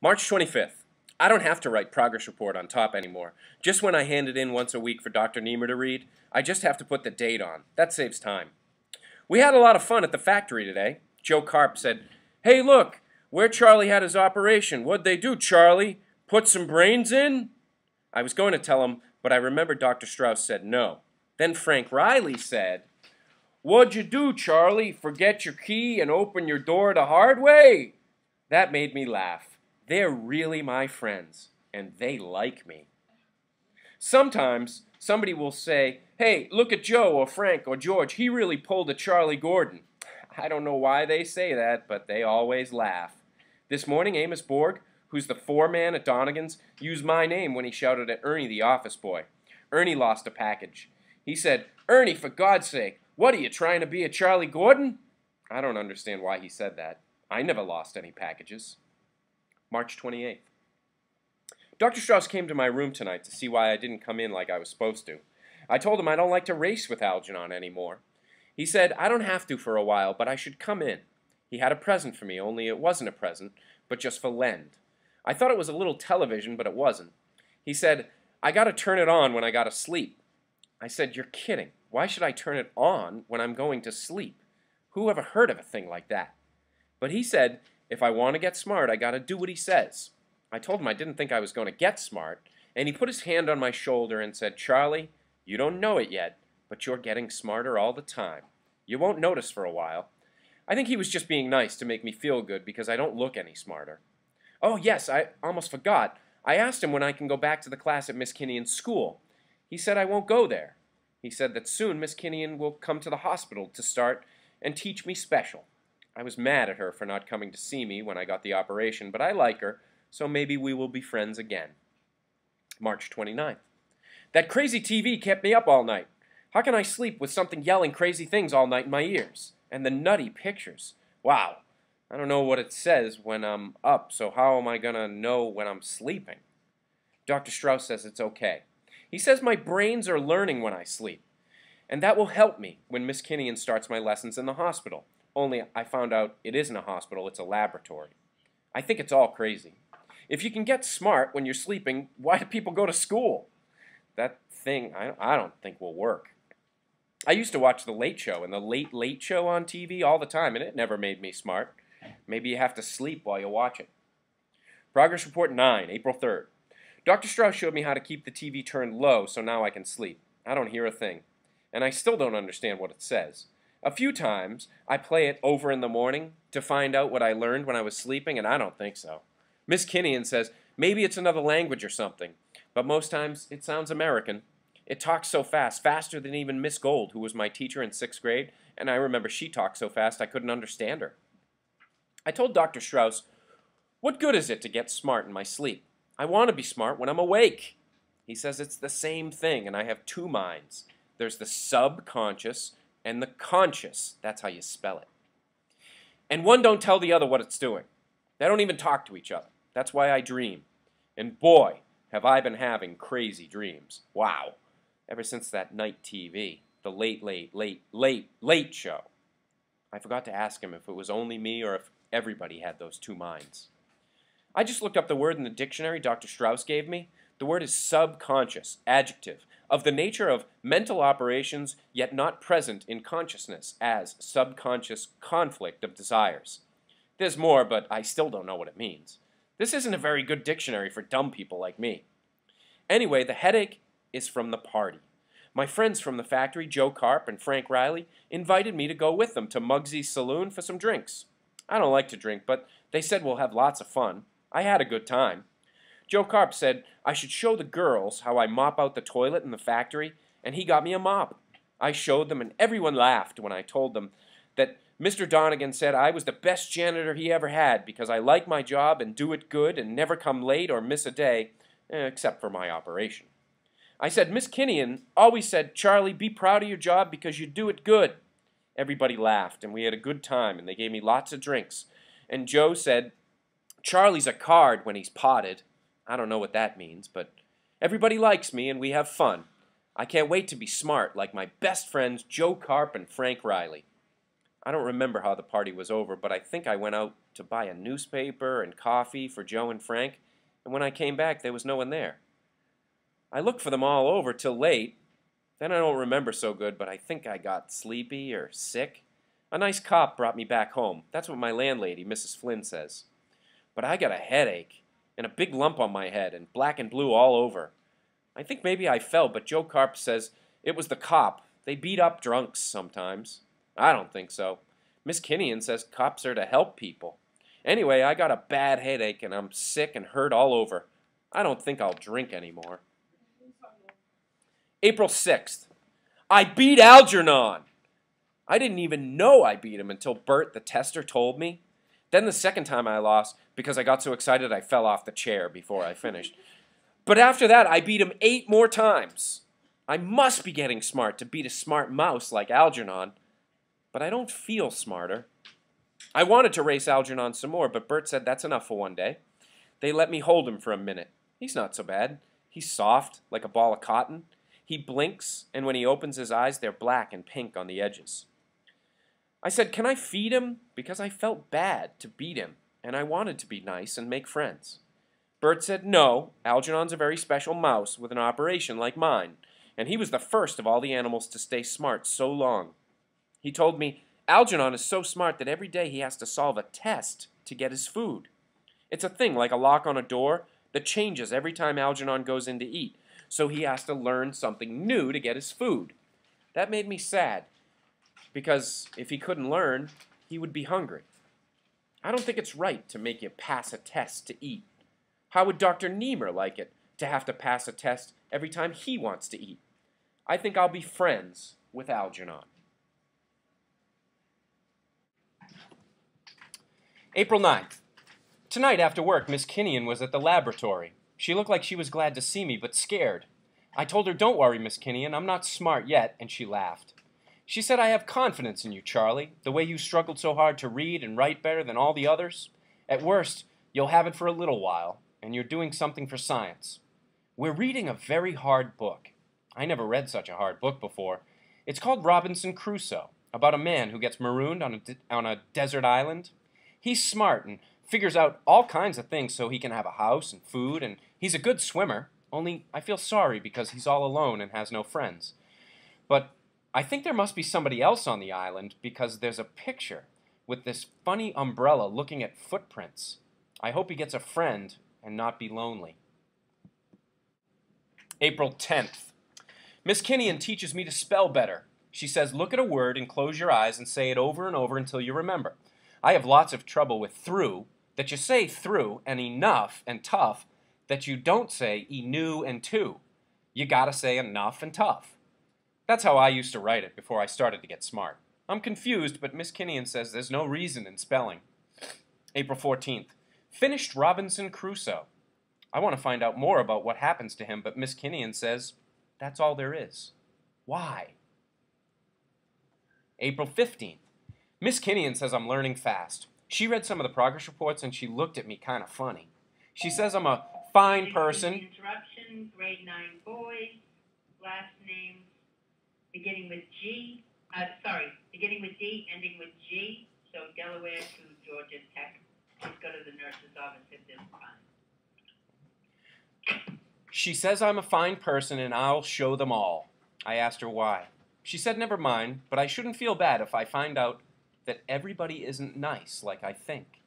March 25th. I don't have to write progress report on top anymore. Just when I hand it in once a week for Dr. Niemer to read, I just have to put the date on. That saves time. We had a lot of fun at the factory today. Joe Carp said, "Hey, look, where Charlie had his operation. What'd they do, Charlie? Put some brains in?" I was going to tell him, but I remembered Dr. Strauss said no. Then Frank Riley said, "What'd you do, Charlie? Forget your key and open your door the hard way?" That made me laugh. They're really my friends, and they like me. Sometimes somebody will say, "Hey, look at Joe or Frank or George. He really pulled a Charlie Gordon." I don't know why they say that, but they always laugh. This morning, Amos Borg, who's the foreman at Donegan's, used my name when he shouted at Ernie, the office boy. Ernie lost a package. He said, "Ernie, for God's sake, what are you trying to be a Charlie Gordon?" I don't understand why he said that. I never lost any packages. March 28th. Dr. Strauss came to my room tonight to see why I didn't come in like I was supposed to. I told him I don't like to race with Algernon anymore. He said I don't have to for a while, but I should come in. He had a present for me, only it wasn't a present, but just for Lend. I thought it was a little television, but it wasn't. He said, "I got to turn it on when I got to sleep." I said, "You're kidding. Why should I turn it on when I'm going to sleep? Who ever heard of a thing like that?" But he said, if I want to get smart, I got to do what he says. I told him I didn't think I was going to get smart, and he put his hand on my shoulder and said, "Charlie, you don't know it yet, but you're getting smarter all the time. You won't notice for a while." I think he was just being nice to make me feel good because I don't look any smarter. Oh, yes, I almost forgot. I asked him when I can go back to the class at Miss Kinnian's school. He said I won't go there. He said that soon Miss Kinnian will come to the hospital to start and teach me special. I was mad at her for not coming to see me when I got the operation, but I like her, so maybe we will be friends again. March 29th. That crazy TV kept me up all night. How can I sleep with something yelling crazy things all night in my ears? And the nutty pictures. Wow. I don't know what it says when I'm up, so how am I going to know when I'm sleeping? Dr. Strauss says it's okay. He says my brains are learning when I sleep, and that will help me when Miss Kinnian starts my lessons in the hospital. Only I found out it isn't a hospital, it's a laboratory. I think it's all crazy. If you can get smart when you're sleeping, why do people go to school? That thing I don't think will work. I used to watch The Late Show and The Late Late Show on TV all the time, and it never made me smart. Maybe you have to sleep while you watch it. Progress Report 9, April 3rd. Dr. Strauss showed me how to keep the TV turned low so now I can sleep. I don't hear a thing. And I still don't understand what it says. A few times, I play it over in the morning to find out what I learned when I was sleeping, and I don't think so. Miss Kinnian says, maybe it's another language or something, but most times it sounds American. It talks so fast, faster than even Miss Gold, who was my teacher in 6th grade, and I remember she talked so fast I couldn't understand her. I told Dr. Strauss, what good is it to get smart in my sleep? I want to be smart when I'm awake. He says it's the same thing, and I have two minds. There's the subconscious and the conscious. That's how you spell it. And one don't tell the other what it's doing. They don't even talk to each other. That's why I dream. And boy, have I been having crazy dreams. Wow. Ever since that night TV, the late show. I forgot to ask him if it was only me or if everybody had those two minds. I just looked up the word in the dictionary Dr. Strauss gave me. The word is subconscious, adjective, of the nature of mental operations yet not present in consciousness as subconscious conflict of desires. There's more, but I still don't know what it means. This isn't a very good dictionary for dumb people like me. Anyway, the headache is from the party. My friends from the factory, Joe Carp and Frank Riley, invited me to go with them to Muggsy's Saloon for some drinks. I don't like to drink, but they said we'll have lots of fun. I had a good time. Joe Carp said I should show the girls how I mop out the toilet in the factory, and he got me a mop. I showed them, and everyone laughed when I told them that Mr. Donegan said I was the best janitor he ever had because I like my job and do it good and never come late or miss a day, except for my operation. I said, Miss Kinnian always said, "Charlie, be proud of your job because you do it good." Everybody laughed, and we had a good time, and they gave me lots of drinks. And Joe said, "Charlie's a card when he's potted." I don't know what that means, but everybody likes me, and we have fun. I can't wait to be smart like my best friends Joe Carp and Frank Riley. I don't remember how the party was over, but I think I went out to buy a newspaper and coffee for Joe and Frank, and when I came back, there was no one there. I looked for them all over till late. Then I don't remember so good, but I think I got sleepy or sick. A nice cop brought me back home. That's what my landlady, Mrs. Flynn, says. But I got a headache, and a big lump on my head, and black and blue all over. I think maybe I fell, but Joe Carp says it was the cop. They beat up drunks sometimes. I don't think so. Miss Kinnian says cops are to help people. Anyway, I got a bad headache, and I'm sick and hurt all over. I don't think I'll drink anymore. April 6th. I beat Algernon! I didn't even know I beat him until Bert, the tester, told me. Then the second time I lost, because I got so excited I fell off the chair before I finished. But after that, I beat him 8 more times. I must be getting smart to beat a smart mouse like Algernon. But I don't feel smarter. I wanted to race Algernon some more, but Bert said that's enough for one day. They let me hold him for a minute. He's not so bad. He's soft, like a ball of cotton. He blinks, and when he opens his eyes, they're black and pink on the edges. I said, can I feed him? Because I felt bad to beat him, and I wanted to be nice and make friends. Bert said, no, Algernon's a very special mouse with an operation like mine, and he was the first of all the animals to stay smart so long. He told me, Algernon is so smart that every day he has to solve a test to get his food. It's a thing like a lock on a door that changes every time Algernon goes in to eat, so he has to learn something new to get his food. That made me sad, because if he couldn't learn, he would be hungry. I don't think it's right to make you pass a test to eat. How would Dr. Niemer like it to have to pass a test every time he wants to eat? I think I'll be friends with Algernon. April 9th. Tonight after work, Miss Kinnian was at the laboratory. She looked like she was glad to see me, but scared. I told her, don't worry, Miss Kinnian, I'm not smart yet, and she laughed. She said, I have confidence in you, Charlie, the way you struggled so hard to read and write better than all the others. At worst, you'll have it for a little while, and you're doing something for science. We're reading a very hard book. I never read such a hard book before. It's called Robinson Crusoe, about a man who gets marooned on a desert island. He's smart and figures out all kinds of things so he can have a house and food, and he's a good swimmer, only I feel sorry because he's all alone and has no friends. But I think there must be somebody else on the island because there's a picture with this funny umbrella looking at footprints. I hope he gets a friend and not be lonely. April 10th. Miss Kinnian teaches me to spell better. She says, look at a word and close your eyes and say it over and over until you remember. I have lots of trouble with through, that you say through, and enough and tough, that you don't say enu and to. You gotta say enough and tough. That's how I used to write it before I started to get smart. I'm confused, but Miss Kinnian says there's no reason in spelling. April 14th. Finished Robinson Crusoe. I want to find out more about what happens to him, but Miss Kinnian says that's all there is. Why? April 15th. Miss Kinnian says I'm learning fast. She read some of the progress reports and she looked at me kind of funny. She says I'm a fine person. Interruption, grade 9 boys, last name beginning with G, beginning with D, ending with G, so Delaware to Georgia Tech. Please go to the nurse's office if there's time. She says I'm a fine person and I'll show them all. I asked her why. She said never mind, but I shouldn't feel bad if I find out that everybody isn't nice like I think.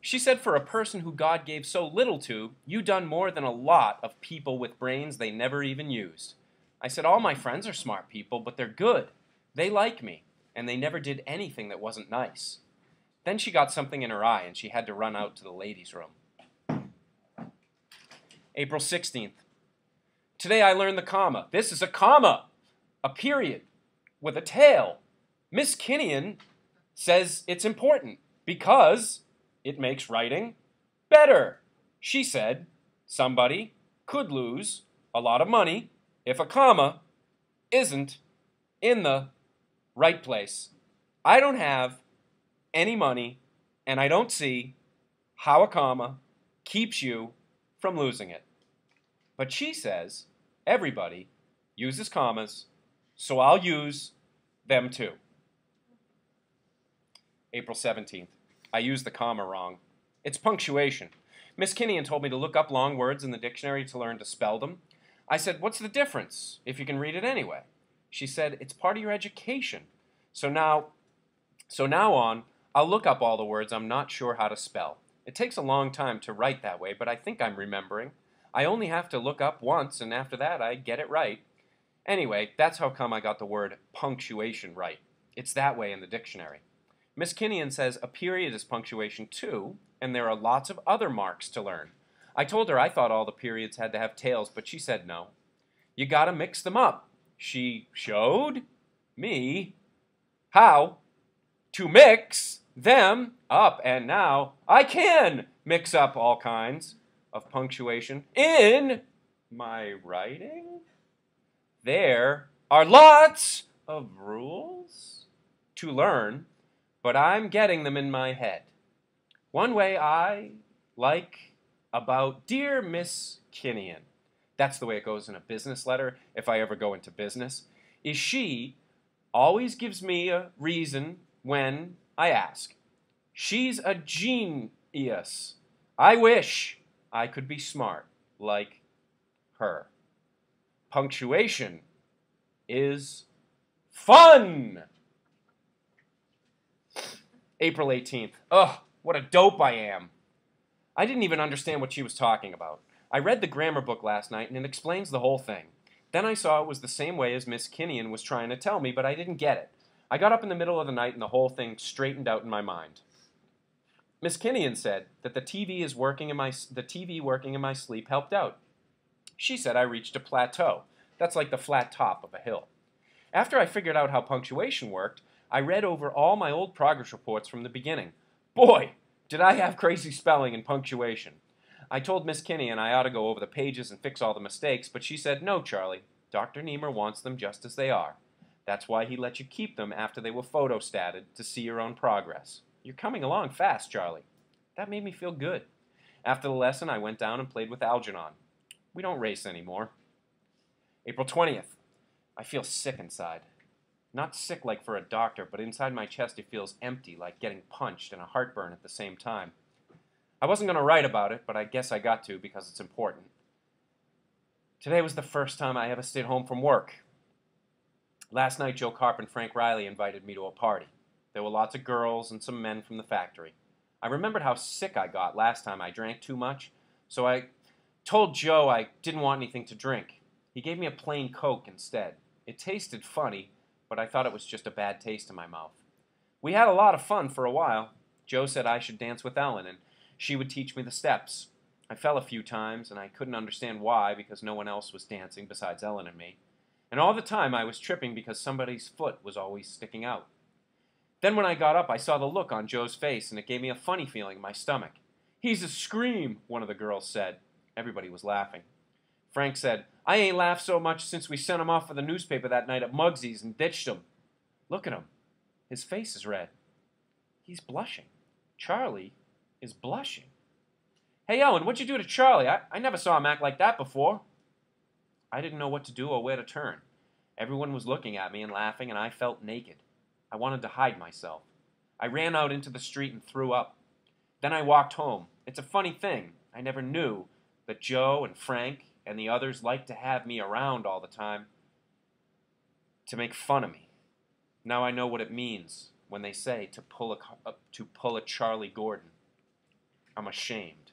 She said for a person who God gave so little to, you done more than a lot of people with brains they never even used. I said all my friends are smart people, but they're good. They like me, and they never did anything that wasn't nice. Then she got something in her eye and she had to run out to the ladies' room. April 16th. Today I learned the comma. This is a comma, a period, with a tail. Miss Kinnian says it's important because it makes writing better. She said somebody could lose a lot of money if a comma isn't in the right place. I don't have any money, and I don't see how a comma keeps you from losing it. But she says everybody uses commas, so I'll use them too. April 17th. I used the comma wrong. It's punctuation. Miss Kinnian told me to look up long words in the dictionary to learn to spell them. I said, what's the difference, if you can read it anyway? She said, it's part of your education. So now on, I'll look up all the words I'm not sure how to spell. It takes a long time to write that way, but I think I'm remembering. I only have to look up once, and after that, I get it right. Anyway, that's how come I got the word punctuation right. It's that way in the dictionary. Miss Kinnian says a period is punctuation too, and there are lots of other marks to learn. I told her I thought all the periods had to have tails, but she said no. You gotta mix them up. She showed me how to mix them up, and now I can mix up all kinds of punctuation in my writing. There are lots of rules to learn, but I'm getting them in my head. One way I like about Dear Miss Kinnian, that's the way it goes in a business letter if I ever go into business, is she always gives me a reason when I ask. She's a genius. I wish I could be smart like her. Punctuation is fun. April 18th. Ugh, what a dope I am. I didn't even understand what she was talking about. I read the grammar book last night and it explains the whole thing. Then I saw it was the same way as Miss Kinnian was trying to tell me, but I didn't get it. I got up in the middle of the night and the whole thing straightened out in my mind. Miss Kinnian said that the TV working in my sleep helped out. She said I reached a plateau. That's like the flat top of a hill. After I figured out how punctuation worked, I read over all my old progress reports from the beginning. Boy, did I have crazy spelling and punctuation. I told Miss Kinnian I ought to go over the pages and fix all the mistakes, but she said, no, Charlie, Dr. Niemer wants them just as they are. That's why he let you keep them after they were photostated to see your own progress. You're coming along fast, Charlie. That made me feel good. After the lesson, I went down and played with Algernon. We don't race anymore. April 20th. I feel sick inside. Not sick like for a doctor, but inside my chest it feels empty, like getting punched and a heartburn at the same time. I wasn't going to write about it, but I guess I got to because it's important. Today was the first time I ever stayed home from work. Last night, Joe Carp and Frank Riley invited me to a party. There were lots of girls and some men from the factory. I remembered how sick I got last time I drank too much, so I told Joe I didn't want anything to drink. He gave me a plain Coke instead. It tasted funny, but I thought it was just a bad taste in my mouth. We had a lot of fun for a while. Joe said I should dance with Ellen, and she would teach me the steps. I fell a few times, and I couldn't understand why because no one else was dancing besides Ellen and me. And all the time I was tripping because somebody's foot was always sticking out. Then when I got up, I saw the look on Joe's face, and it gave me a funny feeling in my stomach. He's a scream, one of the girls said. Everybody was laughing. Frank said, I ain't laughed so much since we sent him off for the newspaper that night at Muggsy's and ditched him. Look at him. His face is red. He's blushing. Charlie is blushing. Hey, Ellen, what'd you do to Charlie? I never saw him act like that before. I didn't know what to do or where to turn. Everyone was looking at me and laughing, and I felt naked. I wanted to hide myself. I ran out into the street and threw up. Then I walked home. It's a funny thing. I never knew that Joe and Frank and the others liked to have me around all the time to make fun of me. Now I know what it means when they say to pull a Charlie Gordon. I'm ashamed.